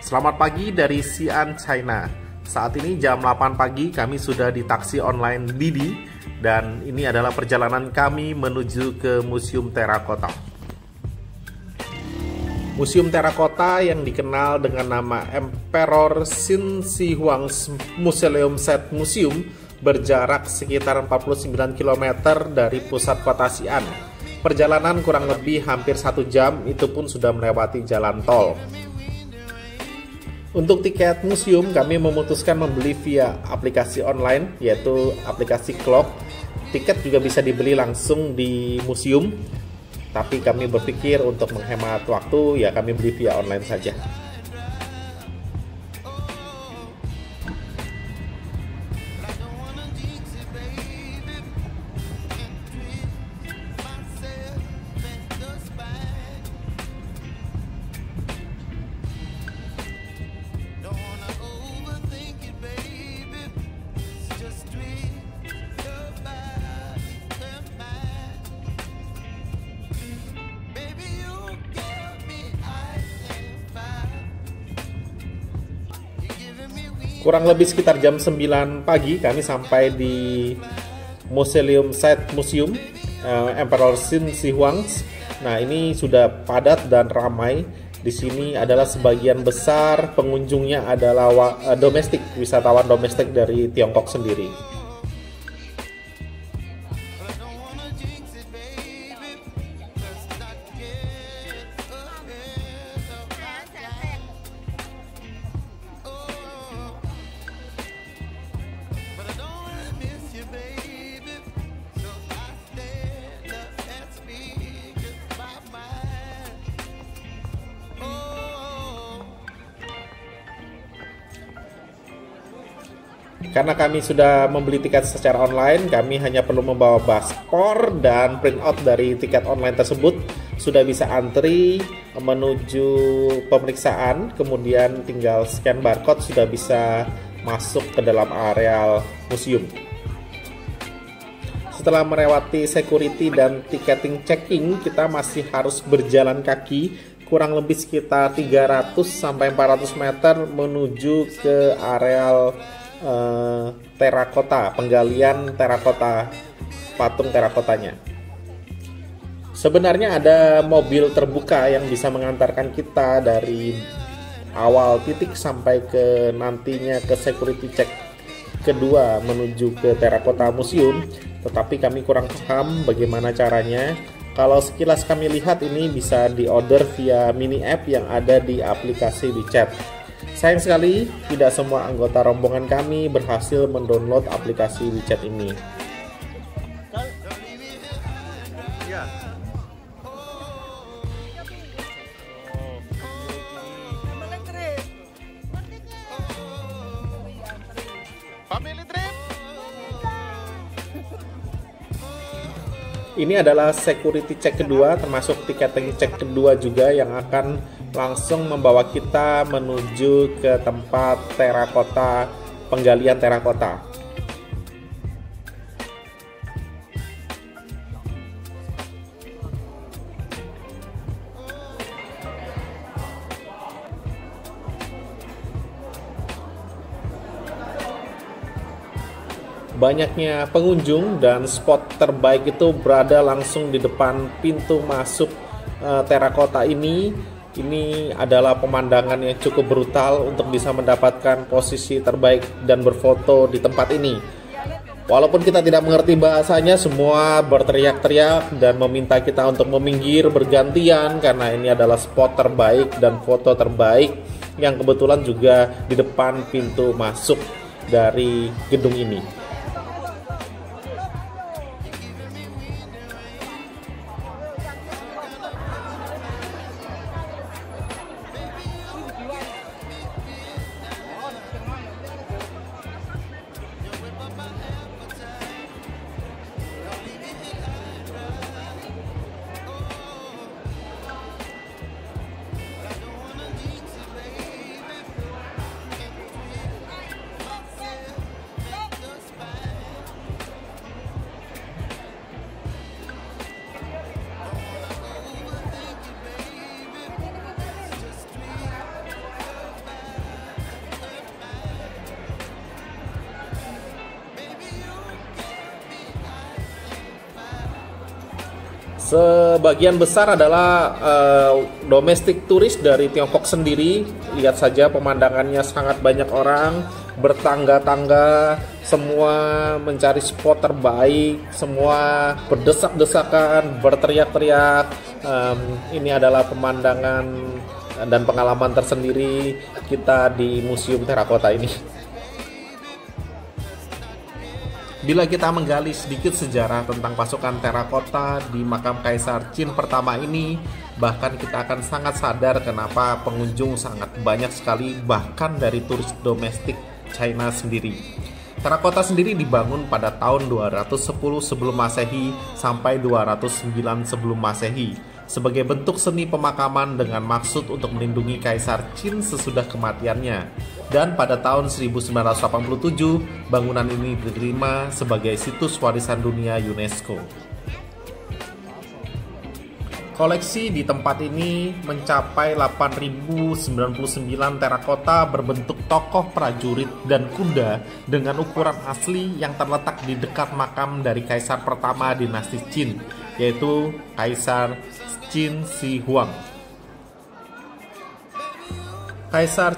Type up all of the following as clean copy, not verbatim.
Selamat pagi dari Xi'an, China. Saat ini jam 8 pagi, kami sudah di taksi online Didi. Dan ini adalah perjalanan kami menuju ke Museum Terakota. Museum Terakota yang dikenal dengan nama Emperor Qin Shi Huang's Mausoleum Site Museum berjarak sekitar 49 km dari pusat kota Xi'an. Perjalanan kurang lebih hampir 1 jam, itu pun sudah melewati jalan tol. Untuk tiket museum, kami memutuskan membeli via aplikasi online, yaitu aplikasi Klook. Tiket juga bisa dibeli langsung di museum, tapi kami berpikir untuk menghemat waktu, ya kami beli via online saja. Kurang lebih sekitar jam 9 pagi kami sampai di Mausoleum Site Museum Emperor Qin Shi Huang. Nah, ini sudah padat dan ramai. Di sini adalah sebagian besar pengunjungnya adalah domestik, wisatawan domestik dari Tiongkok sendiri. Karena kami sudah membeli tiket secara online, kami hanya perlu membawa paspor dan printout dari tiket online tersebut. Sudah bisa antri menuju pemeriksaan, kemudian tinggal scan barcode, sudah bisa masuk ke dalam areal museum. Setelah melewati security dan ticketing checking, kita masih harus berjalan kaki kurang lebih sekitar 300 sampai 400 meter menuju ke areal terakota, penggalian terakota, patung terakotanya. Sebenarnya ada mobil terbuka yang bisa mengantarkan kita dari awal titik sampai ke nantinya ke security check kedua menuju ke Terakota Museum, tetapi kami kurang paham bagaimana caranya. Kalau sekilas kami lihat, ini bisa diorder via mini app yang ada di aplikasi WeChat. Sayang sekali, tidak semua anggota rombongan kami berhasil mendownload aplikasi WeChat ini. Ini adalah security check kedua, termasuk ticketing check kedua juga yang akan langsung membawa kita menuju ke tempat terakota, penggalian terakota. Banyaknya pengunjung dan spot terbaik itu berada langsung di depan pintu masuk terakota ini. Ini adalah pemandangan yang cukup brutal untuk bisa mendapatkan posisi terbaik dan berfoto di tempat ini. Walaupun kita tidak mengerti bahasanya, semua berteriak-teriak dan meminta kita untuk meminggir bergantian karena ini adalah spot terbaik dan foto terbaik yang kebetulan juga di depan pintu masuk dari gedung ini. Sebagian besar adalah domestik turis dari Tiongkok sendiri. Lihat saja pemandangannya, sangat banyak orang bertangga-tangga, semua mencari spot terbaik, semua berdesak-desakan, berteriak-teriak. Ini adalah pemandangan dan pengalaman tersendiri kita di Museum Terakota ini. Bila kita menggali sedikit sejarah tentang pasukan terakota di makam Kaisar Qin pertama ini, bahkan kita akan sangat sadar kenapa pengunjung sangat banyak sekali, bahkan dari turis domestik China sendiri. Terakota sendiri dibangun pada tahun 210 sebelum Masehi sampai 209 sebelum Masehi sebagai bentuk seni pemakaman dengan maksud untuk melindungi Kaisar Qin sesudah kematiannya. Dan pada tahun 1987, bangunan ini diterima sebagai situs warisan dunia UNESCO. Koleksi di tempat ini mencapai 8.099 terakota berbentuk tokoh prajurit dan kuda dengan ukuran asli yang terletak di dekat makam dari kaisar pertama dinasti Qin, yaitu Kaisar Qin Shi Huang. Kaisar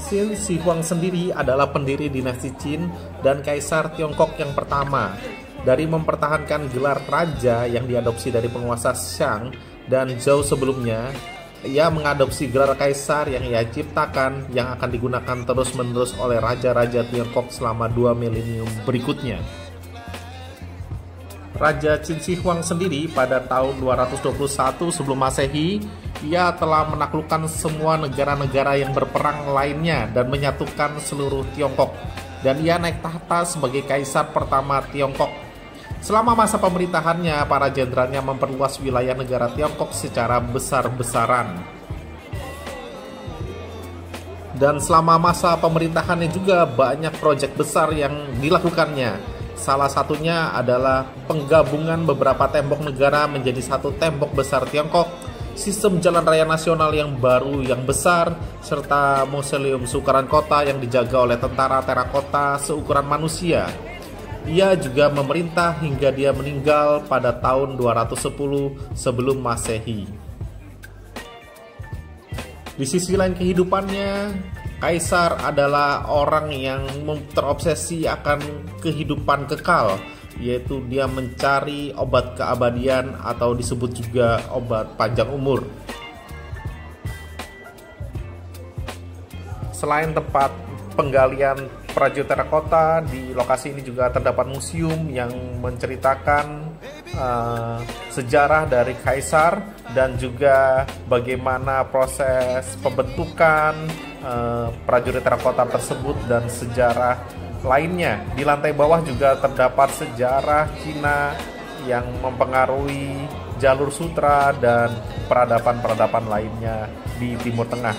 Qin Shi Huang sendiri adalah pendiri dinasti Qin dan kaisar Tiongkok yang pertama. Dari mempertahankan gelar raja yang diadopsi dari penguasa Shang dan jauh sebelumnya, ia mengadopsi gelar kaisar yang ia ciptakan yang akan digunakan terus-menerus oleh raja-raja Tiongkok selama 2 milenium berikutnya. Raja Qin Shi Huang sendiri pada tahun 221 sebelum Masehi, ia telah menaklukkan semua negara-negara yang berperang lainnya dan menyatukan seluruh Tiongkok. Dan ia naik tahta sebagai kaisar pertama Tiongkok. Selama masa pemerintahannya, para jenderalnya memperluas wilayah negara Tiongkok secara besar-besaran. Dan selama masa pemerintahannya juga banyak proyek besar yang dilakukannya. Salah satunya adalah penggabungan beberapa tembok negara menjadi satu tembok besar Tiongkok, sistem jalan raya nasional yang baru yang besar, serta Mausoleum Seukuran Kota yang dijaga oleh tentara terakota seukuran manusia. Ia juga memerintah hingga dia meninggal pada tahun 210 sebelum Masehi. Di sisi lain kehidupannya, Kaisar adalah orang yang terobsesi akan kehidupan kekal, yaitu dia mencari obat keabadian atau disebut juga obat panjang umur. Selain tempat penggalian prajurit terakota, di lokasi ini juga terdapat museum yang menceritakan sejarah dari kaisar dan juga bagaimana proses pembentukan prajurit terakota tersebut dan sejarah lainnya. Di lantai bawah juga terdapat sejarah Cina yang mempengaruhi jalur sutra dan peradaban-peradaban lainnya di Timur Tengah.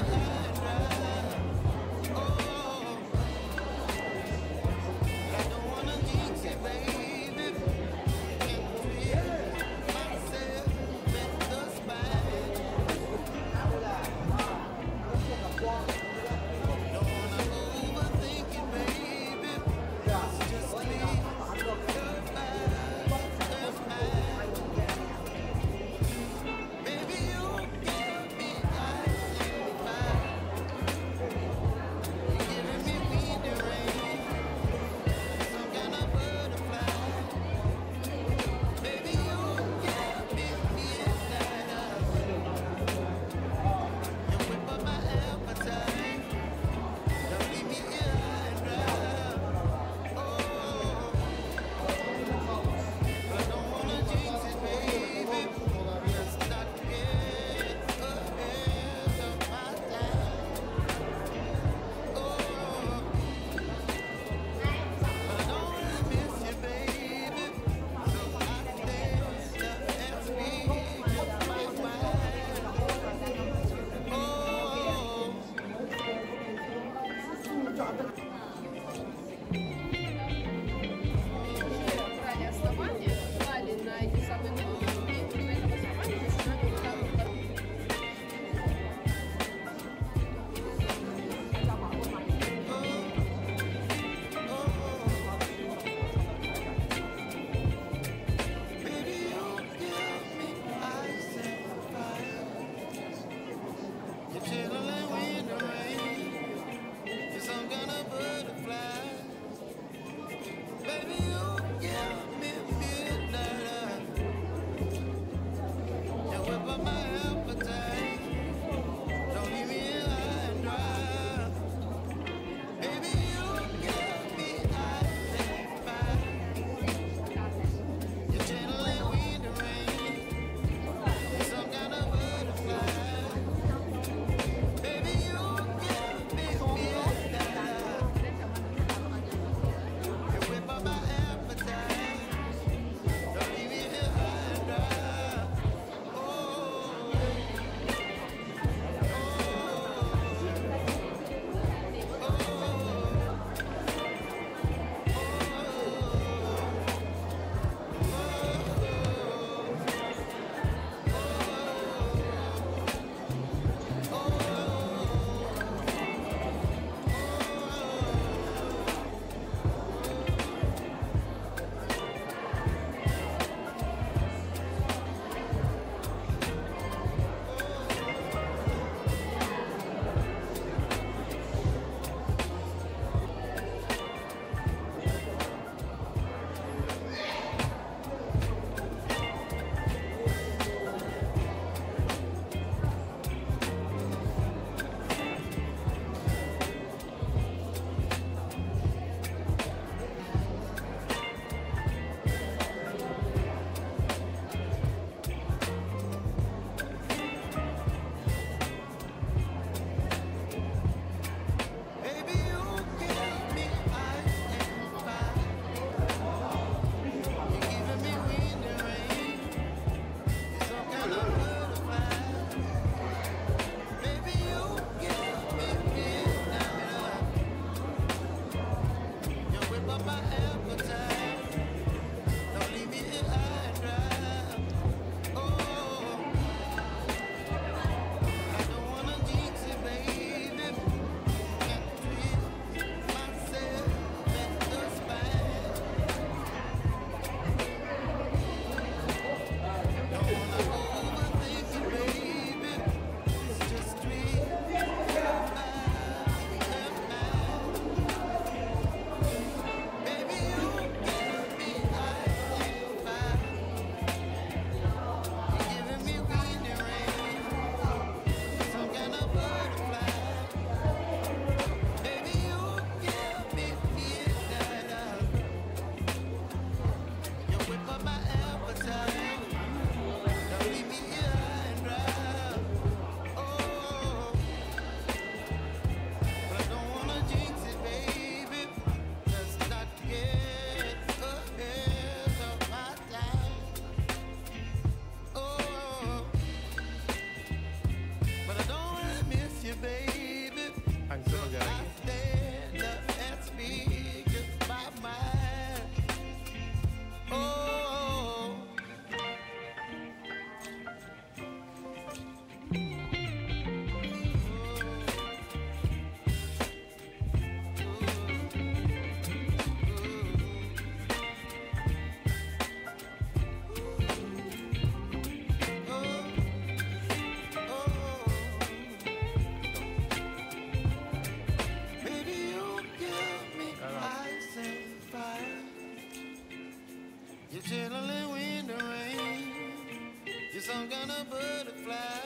some kind of butterfly.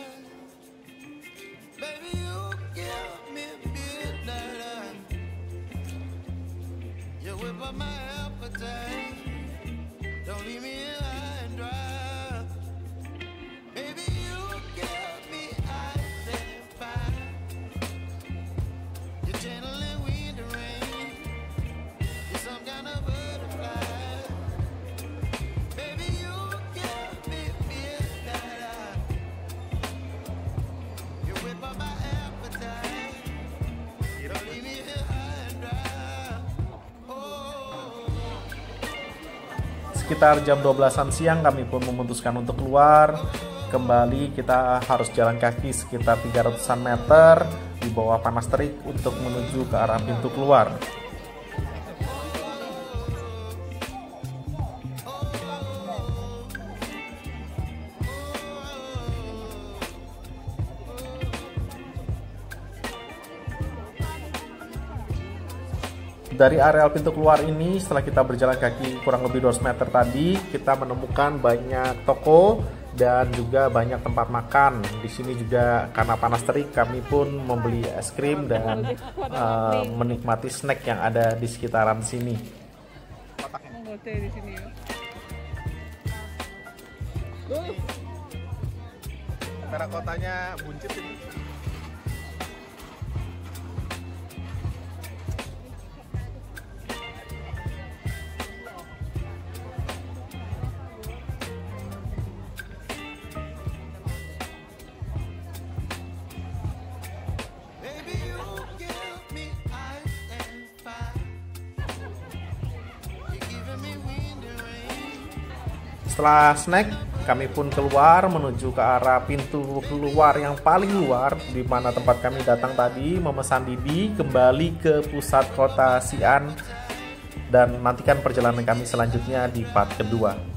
Baby, you give me midnight. You whip up my appetite. Don't leave me high and dry. Baby, you give me ice and fire. You're channeling wind and rain. You're some kind of butterfly. Baby, you give me midnight. You whip up my appetite. Don't leave me here high and dry. Oh. Sekitar jam 12-an siang kami pun memutuskan untuk keluar. Kembali kita harus jalan kaki sekitar 300-an meter di bawah panas terik untuk menuju ke arah pintu keluar. Dari areal pintu keluar ini, setelah kita berjalan kaki kurang lebih 200 meter tadi, kita menemukan banyak toko dan juga banyak tempat makan. Di sini juga karena panas terik, kami pun membeli es krim dan menikmati snack yang ada di sekitaran sini. Di sini ya. Terakotanya buncit ini. Baby, you give me ice and fire. You're giving me wind and rain. Setelah snack, kami pun keluar menuju ke arah pintu keluar yang paling luar, di mana tempat kami datang tadi, memesan Didi kembali ke pusat kota Xi'an, dan nantikan perjalanan kami selanjutnya di part kedua.